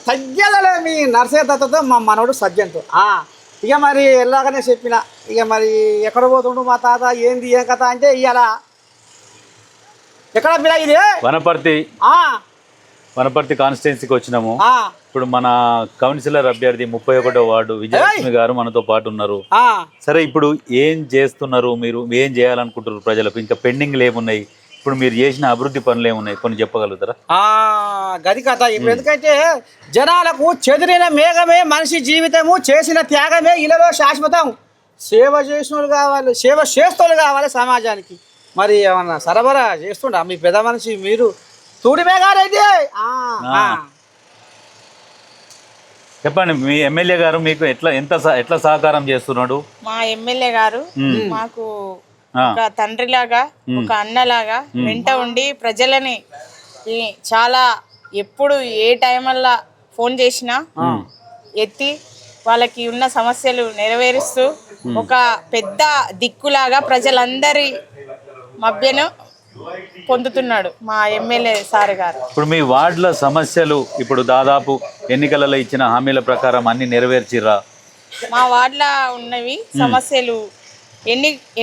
తగ్గేదలే మీ నర్సయ్యతో మా మనవడు సజ్జంతు ఇక మరి ఎలాగనే చెప్పిన ఇక మరి ఎక్కడ పోతుండు మా తాత ఏంది ఏం కథ అంటే ఇవాళ ఎక్కడ పిల్ల ఇది వనపర్తి కాన్స్టిట్యున్సీకి వచ్చినాము. ఇప్పుడు మన కౌన్సిలర్ అభ్యర్థి 31వ వార్డు విజయలక్ష్మి గారు మనతో పాటు ఉన్నారు. సరే, ఇప్పుడు ఏం చేస్తున్నారు, మీరు ఏం చేయాలనుకుంటున్నారు ప్రజలకు? ఇంకా పెండింగ్లు ఏమున్నాయి, ఇప్పుడు మీరు చేసిన అభివృద్ధి పనులు ఏమున్నాయి కొన్ని చెప్పగలుగుతారా? గది కథ. ఇప్పుడు ఎందుకంటే జనాలకు చెదిరిన మేఘమే మనిషి జీవితము, చేసిన త్యాగమే ఇళ్ళలో శాశ్వతం. సేవ చేసిన కావాలి, సేవ చేస్తోళ్ళు కావాలి సమాజానికి. మరి ఏమన్నా సరఫరా చేస్తుండ మీ పెద్ద మనిషి మీరు తూడిమే గారైతే చెప్పండి. మీ ఎమ్మెల్యే గారు మీకు ఎట్లా సహకారం చేస్తున్నాడు? మా ఎమ్మెల్యే గారు మాకు ఒక తండ్రిలాగా, ఒక అన్నలాగా వెంట ఉండి ప్రజలని చాలా ఎప్పుడు ఏ టైంలో ఫోన్ చేసినా ఎత్తి వాళ్ళకి ఉన్న సమస్యలు నెరవేరుస్తూ ఒక పెద్ద దిక్కులాగా ప్రజలందరి మధ్యను పొందుతున్నాడు మా ఎమ్మెల్యే సార్ గారు. ఇప్పుడు మీ వార్డుల సమస్యలు ఇప్పుడు దాదాపు ఎన్నికలలో ఇచ్చిన హామీల ప్రకారం అన్ని నెరవేర్చిరా? మా వార్డులో ఉన్నవి సమస్యలు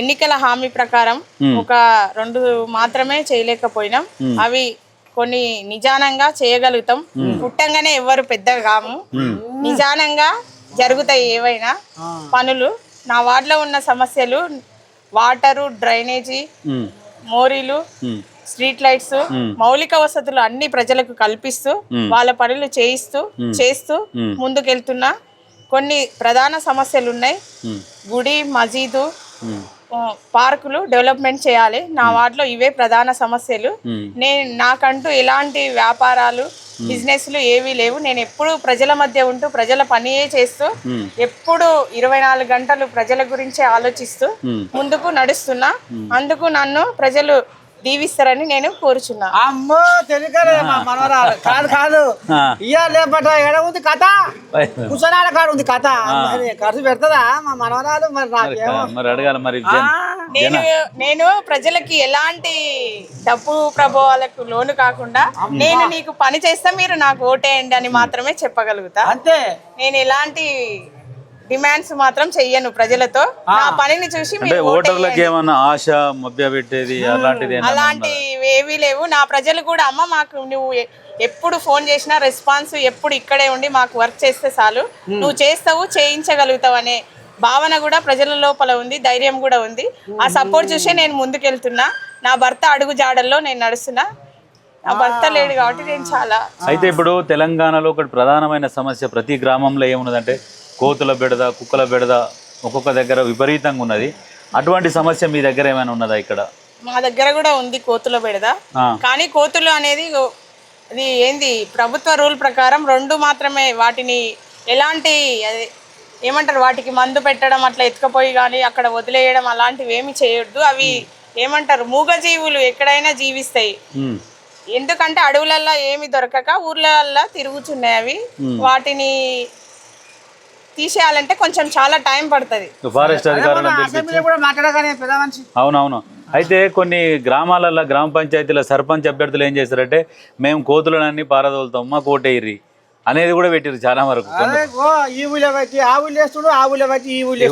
ఎన్నికల హామీ ప్రకారం ఒక 2 మాత్రమే చేయలేకపోయినాం. అవి కొన్ని నిజానంగా చేయగలుగుతాం. పుట్టంగానే ఎవరు పెద్దగా కాము, నిజానంగా జరుగుతాయి ఏవైనా పనులు. నా వార్డులో ఉన్న సమస్యలు వాటరు, డ్రైనేజీ, మోరీలు, స్ట్రీట్ లైట్స్, మౌలిక వసతులు అన్ని ప్రజలకు కల్పిస్తూ వాళ్ళ పనులు చేస్తూ ముందుకెళ్తున్నా. కొన్ని ప్రధాన సమస్యలు ఉన్నాయి. గుడి, మసీదు, పార్కులు డెవలప్మెంట్ చేయాలి. నా వార్డులో ఇవే ప్రధాన సమస్యలు. నాకంటూ ఎలాంటి వ్యాపారాలు, బిజినెస్లు ఏవీ లేవు. నేను ఎప్పుడు ప్రజల మధ్య ఉంటూ ప్రజల పనియే చేస్తూ ఎప్పుడు 24 గంటలు ప్రజల గురించే ఆలోచిస్తూ ముందుకు నడుస్తున్నా. అందుకు నన్ను ప్రజలు దీవిస్తారని నేను కోరుచున్నా. అమ్మో తెలుగలే మనవరాలు కాదు ఇయ్యాలేపట ఎడ ఉంది కథ, కుసనాల కాడ ఉంది కథ. ఖర్చు పెడతదా మా మనవరాలు? మరి నాకేమో నేను ప్రజలకి ఎలాంటి డబ్బు ప్రభావాలకు లోను కాకుండా నేను నీకు పని చేస్తా, మీరు నాకు ఓటేయండి అని మాత్రమే చెప్పగలుగుతా. అంతే. నేను ఎలాంటి డిమాండ్స్ మాత్రం చెయ్యను ప్రజలతో. నా పనిని చూసి ఓటర్లకు ఏమన్నా ఆశ మభ్య పెట్టేది అలాంటివి ఏవీ లేవు. నా ప్రజలు కూడా అమ్మ మాకు నువ్వు ఎప్పుడు ఫోన్ చేసినా రెస్పాన్స్, ఎప్పుడు ఇక్కడే ఉండి మాకు వర్క్ చేస్తే చాలు, నువ్వు చేస్తావు, చేయించగలుగుతావు అనే భావన కూడా ప్రజల లోపల ఉంది, ధైర్యం కూడా ఉంది. ఆ సపోర్ట్ చూసే నేను ముందుకెళ్తున్నా. నా భర్త అడుగు జాడల్లో నేను నడుస్తున్నా. నా భర్త లేడు కాబట్టి నేను చాలా. అయితే ఇప్పుడు తెలంగాణలో ఒకటి ప్రధానమైన సమస్య ప్రతి గ్రామంలో ఏమున్నదంటే కోతుల బెడద, కుక్కల బెడద ఒక్కొక్క దగ్గర విపరీతంగా ఉన్నది. అటువంటి సమస్య మీ దగ్గర ఏమైనా ఉన్నదా? ఇక్కడ మా దగ్గర కూడా ఉంది కోతుల బెడద. కానీ కోతులు అనేది అది ఏంది ప్రభుత్వ రూల్ ప్రకారం 2 మాత్రమే. వాటిని ఎలాంటి ఏమంటారు, వాటికి మందు పెట్టడం, అట్లా ఎత్తుకపోయి కానీ అక్కడ వదిలేయడం అలాంటివి ఏమి చేయొద్దు. అవి ఏమంటారు, మూగజీవులు ఎక్కడైనా జీవిస్తాయి. ఎందుకంటే అడవులల్లో ఏమి దొరకక ఊర్లల్లో తిరుగుతున్నాయి. అవి వాటిని తీసేయాలంటే కొంచెం చాలా టైం పడుతుంది. ఫారెస్ట్ అవునవును. అయితే కొన్ని గ్రామాలలో గ్రామ పంచాయతీల సర్పంచ్ అభ్యర్థులు ఏం చేస్తారంటే మేము కోతులన్నీ పారదోలుతాం, మాకు ఓటేయ్యి అనేది కూడా పెట్టారు చాలా వరకు. ఈ ఊళ్ళో పెట్టి ఆ ఊళ్ళు వేస్తుడు, ఆ ఊళ్ళో పెట్టి ఈ ఊళ్ళో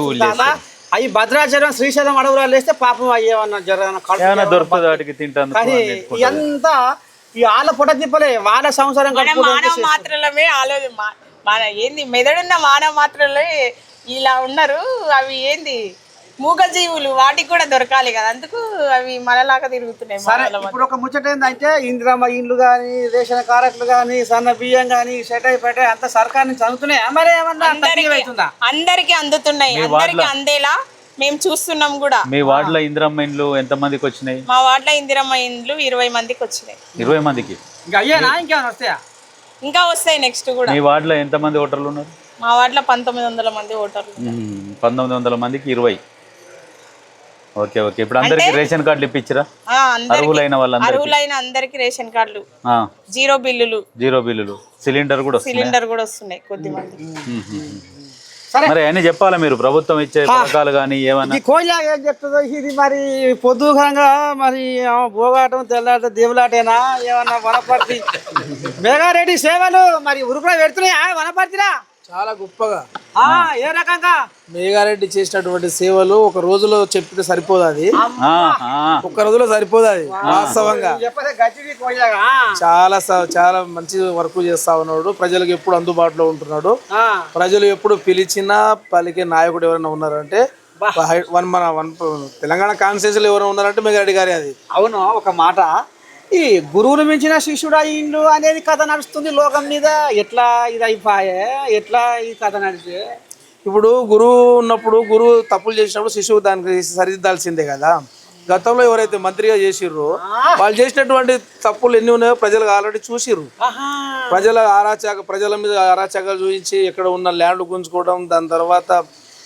అవి భద్రాచలం, శ్రీశైలం అడవులు వేస్తే పాపం అయ్యేమన్నా జరగన దొరుకుతుంది వాటికి తింటాను. కానీ ఇదంతా ఈ వాళ్ళ పుట్ట తిప్పలే, వాళ్ళ సంవత్సరం మాత్రమే మన ఏంది మెదడున్న మానవ మాత్రలే ఇలా ఉన్నారు. అవి ఏంది మూగజీవులు, వాటికి కూడా దొరకాలి కదా, అందుకు అవి మనలాగా తిరుగుతున్నాయి. ఇప్పుడు ఒక ముచ్చట ఏంటంటే ఇందిరమ్మ ఇండ్లు కానీ, రేషన్ కార్డులు కానీ, సన్న బియ్యం కానీ, సెటై పెట్టాయి అంత సర్కార్ నుంచి అందుతున్నాయి. మరి ఏమన్నా అందరికి అందుతున్నాయి, అందరికి అందేలా మేము చూస్తున్నాం కూడా. మీ వార్డులో ఇందిరమ్మ ఇండ్లు ఎంత మందికి వచ్చినాయి? మా వార్డులో ఇందిరమ్మ ఇండ్లు 20 మందికి వచ్చినాయి. 20 మందికి ఇంకా అయ్యేనా? ఇంకేమైనా వస్తాయా? ఇంకా వస్తాయి నెక్స్ట్ కూడా. మీ వార్డులో ఎంత మంది ఓటర్లు ఉన్నారు? మా వార్డులో 1900 మంది ఓటర్లు. 1900 మందికి 20. Okay okay. ఇప్పుడు అందరికి రేషన్ కార్డులు ఇప్పించరా? అర్హులైన వాళ్ళందరికీ? అర్హులైన అందరికి రేషన్ కార్డులు, జీరో బిల్లులు. సిలిండర్ కూడా వస్తున్నాయి కొద్ది మంది. సరే. మరి అన్ని చెప్పాలా మీరు ప్రభుత్వం ఇచ్చే పథకాలు కానీ ఏమన్నా ఈ కోయిలాగ ఏం చెప్తుందో ఇది మరి పొద్దుగంగా మరి భోగాటం తెల్లాట దేవులాటేనా ఏమన్నా వనపర్తి మేఘారెడ్డి సేవలు మరి ఉరుకులో పెడుతున్నాయా వనపర్తిరా చాలా గొప్పగా ఏ రకంగా మేఘారెడ్డి చేసినటువంటి సేవలు ఒక రోజులో చెప్పితే సరిపోదు, అది ఒక్క రోజులో సరిపోదు, అది వాస్తవంగా చాలా మంచి వర్క్ చేస్తా ఉన్నాడు. ప్రజలకు ఎప్పుడు అందుబాటులో ఉంటున్నాడు. ప్రజలు ఎప్పుడు పిలిచినా పలికే నాయకుడు ఎవరైనా ఉన్నారంటే మన తెలంగాణ కాన్స్టిట్యూన్సీలో ఎవరైనా ఉన్నారంటే మేఘారెడ్డి గారే. అది అవును. ఒక మాట, ఈ గురువును మించిన శిష్యుడు అయ్యిండు అనేది కథ నడుస్తుంది లోకం మీద. ఎట్లా ఇది అయిపోయే, ఎట్లా ఈ కథ నడిచే? ఇప్పుడు గురువు ఉన్నప్పుడు గురువు తప్పులు చేసినప్పుడు శిశువు దానికి సరిదిద్దాల్సిందే కదా. గతంలో ఎవరైతే మంత్రిగా చేసిర్రో వాళ్ళు చేసినటువంటి తప్పులు ఎన్ని ఉన్నాయో ప్రజలకు ఆల్రెడీ చూసిర్రు. ప్రజల మీద అరాచకాలు చూపించి ఎక్కడ ఉన్న ల్యాండ్ గుంజుకోవడం, దాని తర్వాత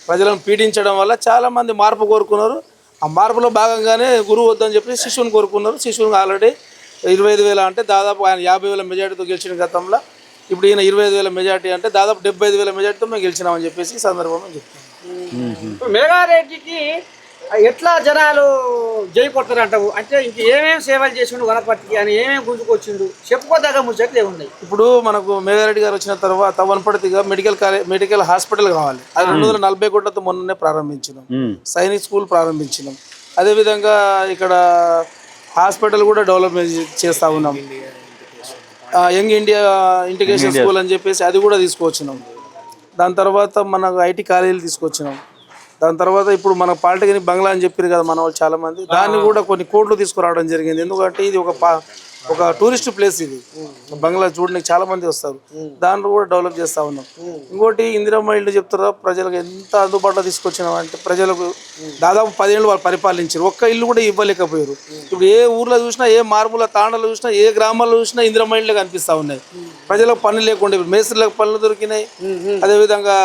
ప్రజలను పీడించడం వల్ల చాలా మంది మార్పు కోరుకున్నారు. ఆ మార్పులో భాగంగానే గురువు వద్దని చెప్పి శిశువుని కోరుకున్నారు. శిశువుని ఆల్రెడీ 25,000 అంటే దాదాపు ఆయన 50,000 మెజార్టీతో గెలిచిన గతంలో. ఇప్పుడు ఈయన 25,000 మెజార్టీ అంటే దాదాపు 75,000 మెజార్టీతో మేము గెలిచినామని చెప్పేసి ఈ సందర్భంలో చెప్తాం. మేఘారెడ్డికి ఎట్లా జనాలు జై కొడతారంటావు? అంటే ఇంక ఏమేమి సేవలు చేసిండు వనపర్తికి అని, ఏమేమి గుంజుకొచ్చిండు చెప్పుకోదాకా ముచ్చట్లు ఏమున్నాయి? ఇప్పుడు మనకు మేఘారెడ్డి గారు వచ్చిన తర్వాత వనపర్తిగా మెడికల్ హాస్పిటల్ కావాలి. అది 240 కోట్లతో మొన్ననే ప్రారంభించినాం. సైనిక్ స్కూల్ ప్రారంభించినాం. అదేవిధంగా ఇక్కడ హాస్పిటల్ కూడా డెవలప్మెంట్ చేస్తా ఉన్నాం. యంగ్ ఇండియా ఇంటిగ్రేషన్ స్కూల్ అని చెప్పేసి అది కూడా తీసుకొచ్చినాం. దాని తర్వాత మనకు ఐటీ కాలేజీలు తీసుకొచ్చినాం. దాని తర్వాత ఇప్పుడు మన పాలిటెక్నిక్ బంగ్లా అని చెప్పారు కదా మన వాళ్ళు చాలా మంది, దాన్ని కూడా కొన్ని కోట్లు తీసుకురావడం జరిగింది. ఎందుకంటే ఇది ఒక టూరిస్ట్ ప్లేస్, ఇది బంగ్లా చూడడానికి చాలా మంది వస్తారు. దాన్ని కూడా డెవలప్ చేస్తా ఉన్నాం. ఇంకోటి ఇందిరమ్మ ఇల్లు చెప్తారా, ప్రజలకు ఎంత అందుబాటులో తీసుకొచ్చినాం అంటే ప్రజలకు దాదాపు 10 ఏళ్ళు వాళ్ళు పరిపాలించారు. ఒక్క ఇల్లు కూడా ఇవ్వలేకపోయారు. ఇప్పుడు ఏ ఊర్లో చూసినా, ఏ మార్పుల తాండలో చూసినా, ఏ గ్రామాల్లో చూసినా ఇందిరమ్మ ఇళ్ళే కనిపిస్తూ ఉన్నాయి. ప్రజలకు పనులు లేకుండా మేస్త్రీలకు పనులు దొరికినాయి. అదేవిధంగా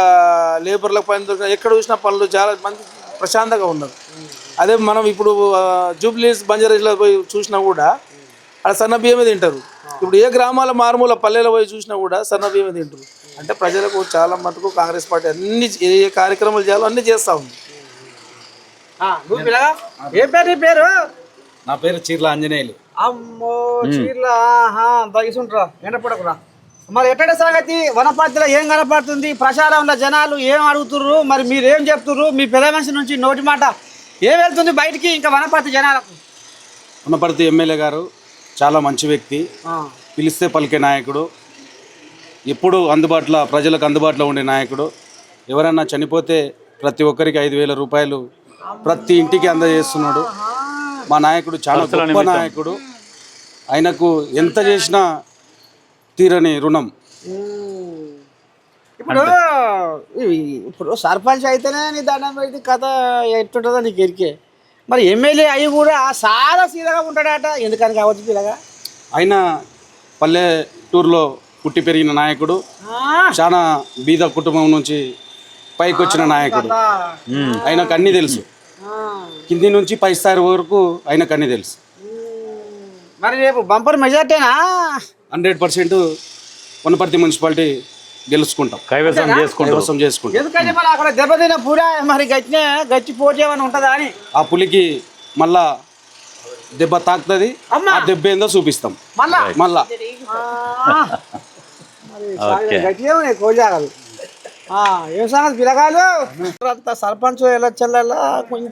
లేబర్లకు పనులు దొరికినాయి. ఎక్కడ చూసినా పనులు, చాలా మంది ప్రశాంతంగా ఉన్నారు. అదే మనం ఇప్పుడు జూబ్లీస్ బంజారాస్లో పోయి చూసినా కూడా అక్కడ సన్న బియ్యమే తింటారు. ఇప్పుడు ఏ గ్రామాల మారుమూల పల్లెలో పోయి చూసినా కూడా సన్న బియ్యమే తింటారు. అంటే ప్రజలకు చాలా మటుకు కాంగ్రెస్ పార్టీ అన్ని ఏ కార్యక్రమాలు చేయాలో అన్ని చేస్తూ ఉంది. ఏం పేరు? నా పేరు చీర్ల ఆంజనేయులు. అమ్మో చీర్ల తగిసుంట్రా ఎండపడకురా. మరి ఎట్టడి సంగతి వనపర్తిలో ఏం కనపడుతుంది? ప్రచారంలో జనాలు ఏం అడుగుతుర్రు, మరి మీరేం చెప్తుర్రు? మీ పెద్ద మనిషి నుంచి నోటి మాట ఏం వెళ్తుంది బయటికి ఇంకా వనపర్తి జనాలకు? వనపర్తి ఎమ్మెల్యే గారు చాలా మంచి వ్యక్తి, పిలిస్తే పలికే నాయకుడు, ఎప్పుడు అందుబాటులో ప్రజలకు అందుబాటులో ఉండే నాయకుడు. ఎవరైనా చనిపోతే ప్రతి ఒక్కరికి 5,000 రూపాయలు ప్రతి ఇంటికి అందజేస్తున్నాడు. మా నాయకుడు చాలా గొప్ప నాయకుడు. ఆయనకు ఎంత చేసినా తీరని రుణం. ఇప్పుడు సర్పంచ్ అయితేనే నీ దండం పెడితే కథ ఎట్టుంటుందో నీకు ఎరికే. మరి ఎమ్మెల్యే అయ్యి కూడా చాలా సీదగా ఉంటాడట, ఎందుకని కావచ్చు పిల్లగా? ఆయన పల్లెటూరులో పుట్టి పెరిగిన నాయకుడు, చాలా బీద కుటుంబం నుంచి పైకి వచ్చిన నాయకుడు. ఆయనకు అన్నీ తెలుసు, కింది నుంచి పై స్థాయి వరకు ఆయనకు అన్నీ తెలుసు. మరి రేపు బంపర్ మెజార్టీనా? 100% వనపర్తి మున్సిపాలిటీ గెలుచుకుంటాం, కైవసం చేసుకుంటాం. ఎందుకంటే మరి అక్కడ దెబ్బతిన పూరా మరి గచ్చి పోటీ ఏమైనా ఉంటుందా అని. ఆ పులికి మళ్ళా దెబ్బ తాకుతుంది, ఆ దెబ్బ ఏందో చూపిస్తాం మళ్ళా. ఏం సంగతి పిల్లగాలు? సర్పంచ్ ఎలక్షన్లలో కొంచెం